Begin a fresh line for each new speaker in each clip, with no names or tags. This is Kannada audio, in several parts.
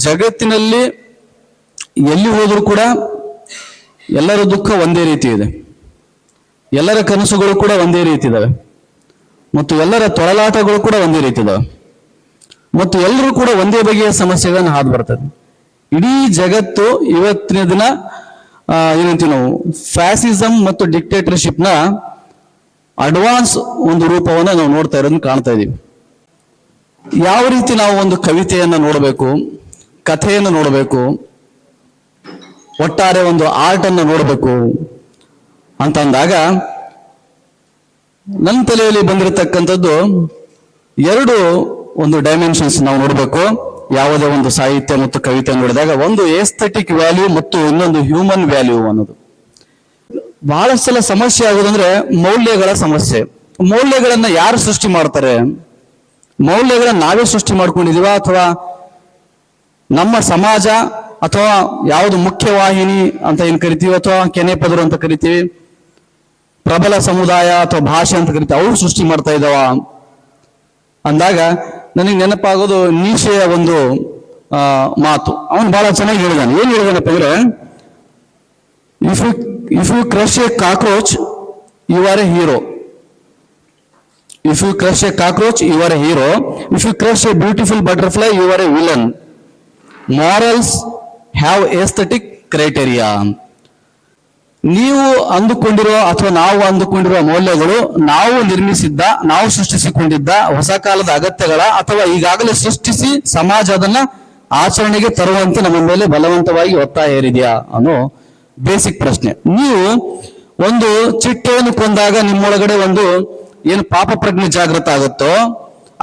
ಜಗತ್ತಿನಲ್ಲಿ ಎಲ್ಲಿ ಹೋದರೂ ಕೂಡ ಎಲ್ಲರ ದುಃಖ ಒಂದೇ ರೀತಿ ಇದೆ, ಎಲ್ಲರ ಕನಸುಗಳು ಕೂಡ ಒಂದೇ ರೀತಿ ಇದಾವೆ, ಮತ್ತು ಎಲ್ಲರ ತೊಳಲಾಟಗಳು ಕೂಡ ಒಂದೇ ರೀತಿ ಇದಾವೆ, ಮತ್ತು ಎಲ್ಲರೂ ಕೂಡ ಒಂದೇ ಬಗೆಯ ಸಮಸ್ಯೆಗಳನ್ನು ಹಾದು ಬರ್ತದೆ. ಇಡೀ ಜಗತ್ತು ಇವತ್ತಿನ ದಿನ ಏನಂತೀವಿ ನಾವು ಫ್ಯಾಸಿಸಂ ಮತ್ತು ಡಿಕ್ಟೇಟರ್ಶಿಪ್ ನ ಅಡ್ವಾನ್ಸ್ ಒಂದು ರೂಪವನ್ನು ನಾವು ನೋಡ್ತಾ ಇರೋದನ್ನ ಕಾಣ್ತಾ ಇದೀವಿ. ಯಾವ ರೀತಿ ನಾವು ಒಂದು ಕವಿತೆಯನ್ನು ನೋಡಬೇಕು, ಕಥೆಯನ್ನು ನೋಡಬೇಕು, ಒಟ್ಟಾರೆ ಒಂದು ಆರ್ಟ್ ಅನ್ನು ನೋಡಬೇಕು ಅಂತ ಅಂದಾಗ ನನ್ನ ತಲೆಯಲ್ಲಿ ಬಂದಿರತಕ್ಕಂಥದ್ದು ಎರಡು ಒಂದು ಡೈಮೆನ್ಷನ್ಸ್ ನಾವು ನೋಡಬೇಕು. ಯಾವುದೇ ಒಂದು ಸಾಹಿತ್ಯ ಮತ್ತು ಕವಿತೆ ನೋಡಿದಾಗ ಒಂದು ಏಸ್ಥೆಟಿಕ್ ವ್ಯಾಲ್ಯೂ ಮತ್ತು ಇನ್ನೊಂದು ಹ್ಯೂಮನ್ ವ್ಯಾಲ್ಯೂ ಅನ್ನೋದು. ಬಹಳಷ್ಟು ಸಲ ಸಮಸ್ಯೆ ಆಗೋದಂದ್ರೆ ಮೌಲ್ಯಗಳ ಸಮಸ್ಯೆ. ಮೌಲ್ಯಗಳನ್ನ ಯಾರು ಸೃಷ್ಟಿ ಮಾಡ್ತಾರೆ? ಮೌಲ್ಯಗಳನ್ನ ನಾವೇ ಸೃಷ್ಟಿ ಮಾಡ್ಕೊಂಡಿದೀವ, ಅಥವಾ ನಮ್ಮ ಸಮಾಜ ಅಥವಾ ಯಾವುದು ಮುಖ್ಯವಾಹಿನಿ ಅಂತ ಏನ್ ಕರಿತೀವಿ, ಅಥವಾ ಕೆನೆ ಪದರು ಅಂತ ಕರಿತೀವಿ, ಪ್ರಬಲ ಸಮುದಾಯ ಅಥವಾ ಭಾಷೆ ಅಂತ ಕರಿತೀವಿ, ಅವ್ರು ಸೃಷ್ಟಿ ಮಾಡ್ತಾ ಇದ್ದಾವ ಅಂದಾಗ ನನಗೆ ನೆನಪಾಗೋದು ನೀಶೆಯ ಒಂದು ಮಾತು. ಅವನು ಬಹಳ ಚೆನ್ನಾಗಿ ಹೇಳಿದಾನೆ. ಏನ್ ಹೇಳಿದಾನಪ್ಪ ಅಂದ್ರೆ, if you crush a cockroach you are a hero. If you crush a cockroach, you are a hero. If you crush a beautiful butterfly, you are a villain. Morals have aesthetic criteria. ನೀವು ಅಂದುಕೊಂಡಿರೋ ಅಥವಾ ನಾವು ಅಂದುಕೊಂಡಿರುವ ಮೌಲ್ಯಗಳು ನಾವು ನಿರ್ಮಿಸಿದ್ದ, ನಾವು ಸೃಷ್ಟಿಸಿಕೊಂಡಿದ್ದ ಹೊಸ ಕಾಲದ ಅಗತ್ಯಗಳ ಅಥವಾ ಈಗಾಗಲೇ ಸೃಷ್ಟಿಸಿ ಸಮಾಜ ಅದನ್ನ ಆಚರಣೆಗೆ ತರುವಂತೆ ನಮ್ಮ ಮೇಲೆ ಬಲವಂತವಾಗಿ ಒತ್ತಾಯ ಹೇರಿದೆಯಾ ಅನ್ನೋ ಬೇಸಿಕ್ ಪ್ರಶ್ನೆ. ನೀವು ಒಂದು ಚಿಟ್ಟೆಯನ್ನು ಕೊಂದಾಗ ನಿಮ್ಮೊಳಗಡೆ ಒಂದು ಏನು ಪಾಪ ಪ್ರಜ್ಞೆ ಜಾಗೃತ ಆಗುತ್ತೋ,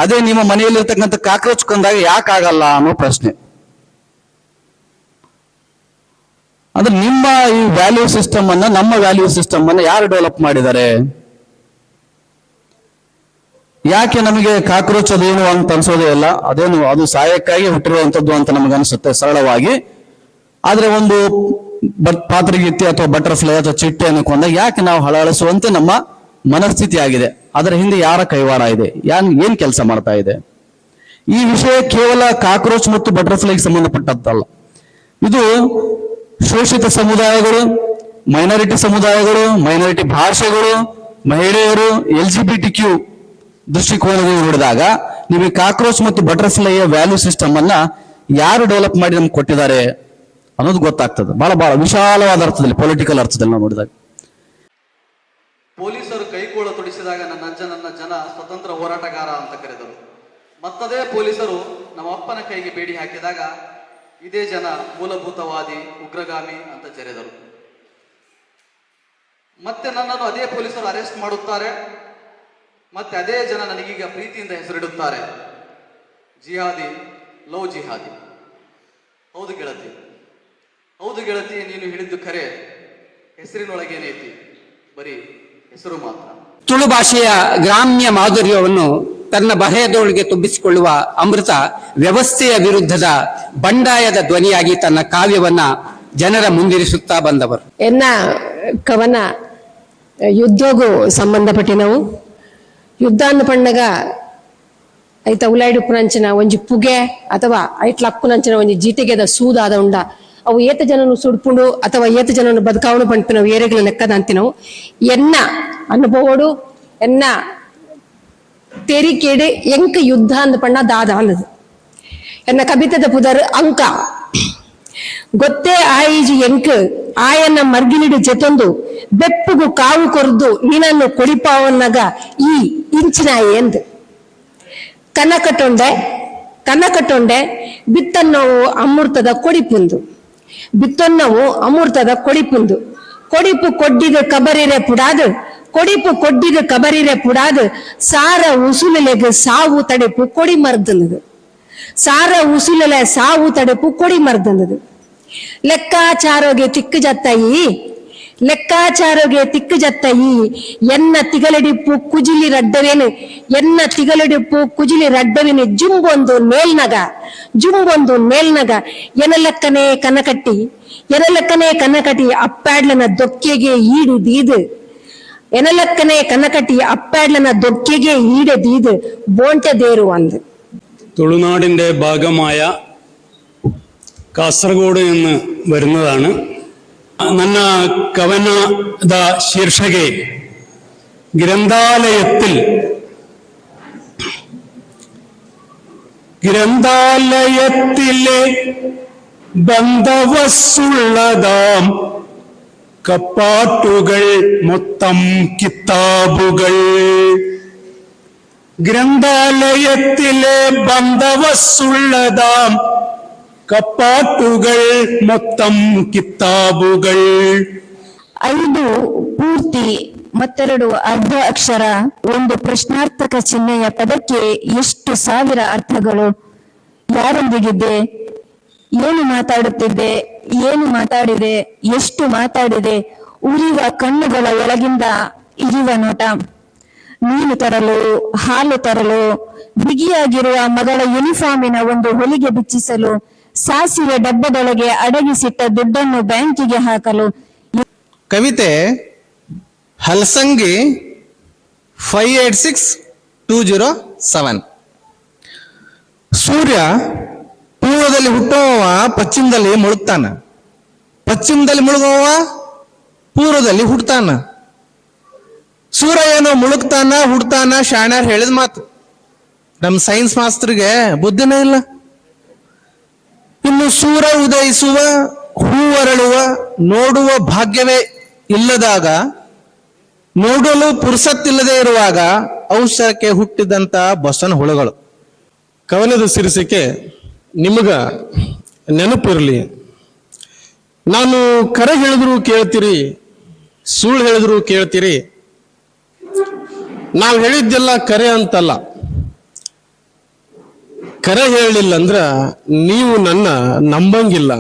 ಅದೇ ನಿಮ್ಮ ಮನೆಯಲ್ಲಿರ್ತಕ್ಕಂಥ ಕಾಕ್ರೋಚ್ ಕೊಂದಾಗ ಯಾಕಾಗಲ್ಲ ಅನ್ನೋ ಪ್ರಶ್ನೆ. ಅಂದ್ರೆ ನಿಮ್ಮ ಈ ವ್ಯಾಲ್ಯೂ ಸಿಸ್ಟಮ್ ಅನ್ನ, ನಮ್ಮ ವ್ಯಾಲ್ಯೂ ಸಿಸ್ಟಮ್ ಅನ್ನ ಯಾರು ಡೆವಲಪ್ ಮಾಡಿದ್ದಾರೆ? ಯಾಕೆ ನಮಗೆ ಕಾಕ್ರೋಚ್ ಅದೇನು ಅಂತ ಅನ್ಸೋದೇ ಇಲ್ಲ, ಅದೇನು ಅದು ಸಾಯಕ್ಕಾಗಿ ಹುಟ್ಟಿರುವಂತದ್ದು ಅಂತ ನಮಗೆ ಅನಿಸುತ್ತೆ ಸರಳವಾಗಿ. ಆದ್ರೆ ಒಂದು ಪಾತ್ರಗೀತಿ ಅಥವಾ ಬಟರ್ಫ್ಲೈ ಅಥವಾ ಚಿಟ್ಟೆಯನ್ನು ಕೊಂದಾಗ ಯಾಕೆ ನಾವು ಹಳಹಳಿಸುವಂತೆ ನಮ್ಮ ಮನಸ್ಥಿತಿ ಆಗಿದೆ? ಅದರ ಹಿಂದೆ ಯಾರ ಕೈವಾಡ ಇದೆ? ಏನ್ ಕೆಲಸ ಮಾಡ್ತಾ ಇದೆ? ಈ ವಿಷಯ ಕೇವಲ ಕಾಕ್ರೋಚ್ ಮತ್ತು ಬಟರ್ಫ್ಲೈಗೆ ಸಂಬಂಧಪಟ್ಟದ್ದಲ್ಲ. ಇದು ಶೋಷಿತ ಸಮುದಾಯಗಳು, ಮೈನಾರಿಟಿ ಸಮುದಾಯಗಳು, ಮೈನಾರಿಟಿ ಭಾಷೆಗಳು, ಮಹಿಳೆಯರು, LGBTQ ದೃಷ್ಟಿಕೋನದಿಂದ ನೋಡಿದಾಗ ನೀವು ಕಾಕ್ರೋಚ್ ಮತ್ತು ಬಟರ್ಫ್ಲೈಯ ವ್ಯಾಲ್ಯೂ ಸಿಸ್ಟಮ್ ಅನ್ನ ಯಾರು ಡೆವಲಪ್ ಮಾಡಿ ನಮ್ಗೆ ಕೊಟ್ಟಿದ್ದಾರೆ ಅನ್ನೋದು ಗೊತ್ತಾಗ್ತದೆ. ಬಹಳ ವಿಶಾಲವಾದ ಅರ್ಥದಲ್ಲಿ, ಪೊಲಿಟಿಕಲ್ ಅರ್ಥದಲ್ಲಿ ನಾವು ನೋಡಿದಾಗ.
ಪೊಲೀಸರು ಕೈಕೋಳ ತೊಡಿಸಿದಾಗ ನನ್ನ ಜನ ಸ್ವತಂತ್ರ ಹೋರಾಟಗಾರ ಅಂತ ಕರೆದರು. ಮತ್ತದೇ ಪೊಲೀಸರು ನಮ್ಮ ಅಪ್ಪನ ಕೈಗೆ ಬೇಡಿ ಹಾಕಿದಾಗ ಇದೇ ಜನ ಮೂಲಭೂತವಾದಿ, ಉಗ್ರಗಾಮಿ ಅಂತ ಜರೆದರು. ಮತ್ತೆ ನನ್ನನ್ನು ಅದೇ ಪೊಲೀಸರು ಅರೆಸ್ಟ್ ಮಾಡುತ್ತಾರೆ. ಮತ್ತೆ ಅದೇ ಜನ ನನಗೀಗ ಪ್ರೀತಿಯಿಂದ ಹೆಸರಿಡುತ್ತಾರೆ, ಜಿಹಾದಿ, ಲವ್ ಜಿಹಾದಿ. ಹೌದು ಗೆಳತಿ, ಹೌದು ಗೆಳತಿ, ನೀನು ಹೇಳಿದ್ದು ಖರೆ. ಹೆಸರಿನೊಳಗೇನೈತಿ? ಬರೀ ಹೆಸರು ಮಾತ್ರ.
ತುಳು ಭಾಷೆಯ ಗ್ರಾಮ್ಯ ಮಾಧುರ್ಯವನ್ನು ತನ್ನ ಬರೆಯದೊಳಗೆ ತುಂಬಿಸಿಕೊಳ್ಳುವ ಅಮೃತ ವ್ಯವಸ್ಥೆಯ ವಿರುದ್ಧದ ಬಂಡಾಯದ ಧ್ವನಿಯಾಗಿ ತನ್ನ ಕಾವ್ಯವನ್ನ ಜನರ ಮುಂದಿರಿಸುತ್ತಾ ಬಂದವರು.
ಎನ್ನ ಕವನ ಯುದ್ಧಗೂ ಸಂಬಂಧಪಟ್ಟಿನವು. ಯುದ್ಧ ಅನ್ನು ಪಂಡಗ ಐತ ಉಲಾಯ್ಡುಪ್ಪುನಂಚಿನ ಒಂಜಿ ಪುಗೆ ಅಥವಾ ಐಟ್ಲಕ್ಕುನಂಚಿನ ಒಂಜಿ ಜೀತೆಗೆದ ಸೂದಾದ ಉಂಡ ಅವು ಏತ ಜನನು ಸುಡ್ಪುಂಡು ಅಥವಾ ಏತ ಜನನು ಬದುಕಾವಣು ಪಂಪಿನವು ಏರೆಗಳ ಲೆಕ್ಕದ ಅಂತಿನವು. ಎನ್ನ ಅನುಭವಡು ಎನ್ನ ತೆರಿಕೇಡೆ ಎಂಕ ಯುದ್ಧ ಅಂದ ಪಣ್ಣ ದಾದ ಅನ್ನದು ಎನ್ನ ಕವಿತದ ಪುದರ್ ಅಂಕ ಗೊತ್ತೇ ಆಯಿಜಿ ಎಂಕ್ ಆಯನ್ನ ಮರ್ಗಿಲಿಡು ಜೊತೊಂದು ಬೆಪ್ಪುಗು ಕಾವು ಕೊರ್ದು ನೀನನ್ನು ಕೊಡಿಪಾವನ್ನಾಗ ಈ ಇಂಚಿನ ಎಂದು ಕನಕಟೊಂಡೆ ಬಿತ್ತನ್ನವು ಅಮೃತದ ಕೊಡಿಪುಂದು, ಬಿತ್ತನ್ನವು ಅಮೃತದ ಕೊಡಿಪುಂದು. ಕೊಡಿಪು ಕೊಡ್ಡಿದ ಕಬರಿರೆ ಪುಡಾದು ಸಾರ ಉಸುಲೆಗೆ ಸಾವು ತಡೆಪು ಕೊಡಿ ಮರ್ದನದು. ಸಾರ ಉಸುಲೆಲೆ ಸಾವು ತಡೆಪು ಕೊಡಿ ಮರ್ದನದು. ಲೆಕ್ಕಾಚಾರೋಗೆ ತಿಕ್ಕು ಜತ್ತಯಿ ಎನ್ನ ತಿಗಲಡಿಪ್ಪು ಕುಜಿಲಿ ರಡ್ಡವೇನು ಜುಂಬೊಂದು ಮೇಲ್ನಗ ಎನಲಕ್ಕನೆ ಕನಕಟಿ ಅಪ್ಪಾಡ್ಲನ ದೊಕ್ಕೆಗೆ ഈടതീത് ബോണ്ടതേരു വന്ന്
തുളുനാടിന്റെ ഭാഗമായ കാസർഗോഡ് നിന്ന് വരുന്നതാണ്. ನನ್ನ കവനದ ശീർഷകെ ഗ്രന്ഥാലയത്തിലെ ബന്ധവസ്സുള്ളതാം കപ്പാട്ടുകൾ മൊത്തം കിതാബുകൾ. ഗ്രന്ഥാലയത്തിലെ ബന്ധവസ്സുള്ളതാം ಕಪಾಟುಗಳ ಮೊತ್ತಂ ಕಿತಾಬುಗಳ.
5 ಪೂರ್ತಿ ಮತ್ತೆರಡು ಅರ್ಧ ಅಕ್ಷರ, ಒಂದು ಪ್ರಶ್ನಾರ್ಥಕ ಚಿಹ್ನೆಯ ಪದಕ್ಕೆ ಎಷ್ಟು ಸಾವಿರ ಅರ್ಥಗಳು? ಯಾರೊಂದಿಗಿದ್ದೆ? ಏನು ಮಾತಾಡುತ್ತಿದ್ದೆ? ಏನು ಮಾತಾಡಿದೆ? ಎಷ್ಟು ಮಾತಾಡಿದೆ? ಉರಿವ ಕಣ್ಣುಗಳ ಒಳಗಿಂದ ಇರಿವ ನೋಟ. ಮೀನು ತರಲು, ಹಾಲು ತರಲು, ಬಿಗಿಯಾಗಿರುವ ಮಗಳ ಯೂನಿಫಾರ್ಮಿನ ಒಂದು ಹೊಲಿಗೆ ಬಿಚ್ಚಿಸಲು, ಸಾಸಿವೆ ಡಬ್ಬದೊಳಗೆ ಅಡಗಿಸಿಟ್ಟ ದುಡ್ಡನ್ನು ಬ್ಯಾಂಕಿಗೆ ಹಾಕಲು.
ಕವಿತೆ ಹಲಸಂಗಿ 586207. ಸೂರ್ಯ ಪೂರ್ವದಲ್ಲಿ ಹುಟ್ಟುವವ ಪಶ್ಚಿಮದಲ್ಲಿ ಮುಳುಗ್ತಾನ, ಪಶ್ಚಿಮದಲ್ಲಿ ಮುಳುಗುವವ ಪೂರ್ವದಲ್ಲಿ ಹುಟ್ಟತಾನ. ಸೂರ್ಯ ಏನೋ ಮುಳುಗ್ತಾನ ಹುಡ್ತಾನ ಶಾಣ್ಯಾರ್ ಹೇಳಿದ ಮಾತು. ನಮ್ಮ ಸೈನ್ಸ್ ಮಾಸ್ತರ್ಗೆ ಬುದ್ಧಿನೇ ಇಲ್ಲ. ಇನ್ನು ಸೂರ್ಯ ಉದಯಿಸುವ, ಹೂವರಳುವ, ನೋಡುವ ಭಾಗ್ಯವೇ ಇಲ್ಲದಾಗ, ನೋಡಲು ಪುರುಸತ್ತಿಲ್ಲದೆ ಇರುವಾಗ ಔಷಧಕ್ಕೆ ಹುಟ್ಟಿದಂತ ಬಸವನ ಹುಳುಗಳು.
ಕವನದ ಶೀರ್ಷಿಕೆ ನಿಮಗ ನೆನಪಿರಲಿ. ನಾನು ಕರೆ ಹೇಳಿದ್ರು ಕೇಳ್ತೀರಿ, ಸುಳ್ಳು ಹೇಳಿದ್ರು ಕೇಳ್ತೀರಿ. ನಾವು ಹೇಳಿದ್ದೆಲ್ಲ ಕರೆ ಅಂತಲ್ಲ. ಕರೆ ಹೇಳಲಿಲ್ಲ ಅಂದ್ರ ನೀವು ನನ್ನ ನಂಬಂಗಿಲ್ಲ.